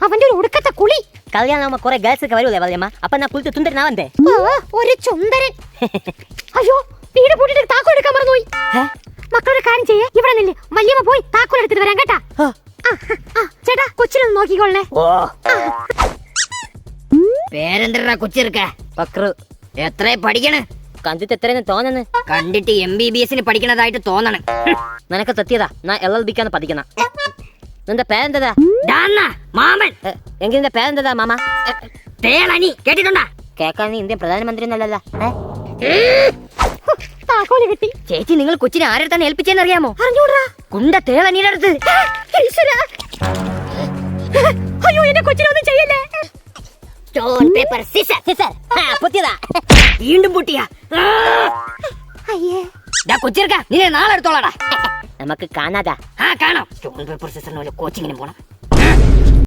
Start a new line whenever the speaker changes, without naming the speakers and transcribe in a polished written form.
അവന്റെ ഒരു ഒടുക്കത്തെ കുളി.
കല്യാണം കുറെ ഗേൾസ് ഒക്കെ വരൂലേ വല്യമ്മ, അപ്പൊ ഞാൻ കുളിച്ച് തുണ്ടരനാവണ്ടേ?
ഒരു ചുന്ദരൻ. അയ്യോ, വീട് പൂട്ടിട്ട് താക്കോൽ എടുക്കാൻ മറന്നുപോയി. മക്കളൊരു കാര്യം ചെയ്യേ, ഇവിടെ നില്ല്, വല്യമ്മ പോയി താക്കോൽ എടുത്തിട്ട് വരാം കേട്ടാ. ചേട്ടാ, കൊച്ചിനൊന്ന് നോക്കിക്കൊള്ളേ.
പേരെന്തരാ കൊച്ചിർക്ക?
പക്രു.
എത്ര പഠിക്കണ്?
കണ്ടിട്ട് എത്രയെന്ന് തോന്നുന്നു?
കണ്ടിട്ട് MBBS പഠിക്കണതായിട്ട് തോന്നണം.
നിനക്ക് തെറ്റിയതാ, ഞാൻ LLBക്കാണ് പഠിക്കുന്ന. നിന്റെ പേരെന്തതാ?
മാമൻ.
എങ്കിൽ നിന്റെ പേരെന്തതാ മാമ?
തേളനി കേട്ടിട്ടുണ്ടാ?
കേക്കാൻ നീ ഇന്ത്യൻ പ്രധാനമന്ത്രി എന്നല്ലല്ലോ.
താക്കോല് കിട്ടി.
ചേച്ചി, നിങ്ങൾ കൊച്ചിനെ ആരെടുത്താണ് ഏൽപ്പിച്ചെന്ന് അറിയാമോ?
അറിഞ്ഞൂടാ.
കുണ്ട തേളനിയുടെ അടുത്ത്.
അയ്യോ, എന്നെ കൊച്ചിനൊന്നും ചെയ്യല്ലേ.
Stone paper scissor.
പൊട്ടിയതാ.
വീണ്ടും പൊട്ടിയാ.
അയ്യേ,
കൊച്ചിർക്ക, നിന്നെ നാളെ എടുത്തോളാടാ.
നമുക്ക് കാണാതാ.
കാണാം. സ്റ്റോൺ പേപ്പർ സിസറിന് കോച്ചിങ്ങിന് പോണം.